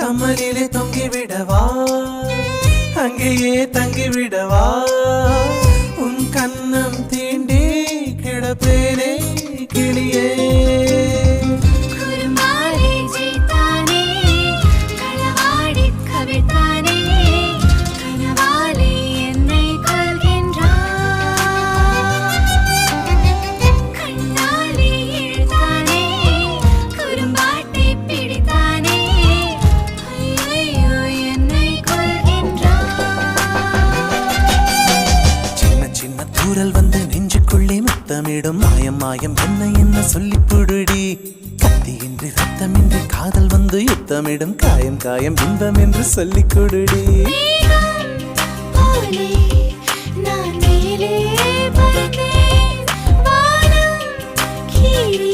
கம்மலிலே தொங்கிவிடவா அங்கேயே தங்கிவிடவா உன் கண்ணம் தீண்டி கிடப்பேனே கிளியே தூரல் வந்து நெஞ்சுக்குள்ளே முத்தமிடும் மாயம் மாயம் என்ன என்ன சொல்லி புடுடி கத்தியின்றி ரத்தமின்றி காதல் வந்து யுத்தமிடும் காயம் காயம் இன்பம் என்று சொல்லி கொடுடி நான் மேலே பறந்தேன் வானம் கீழே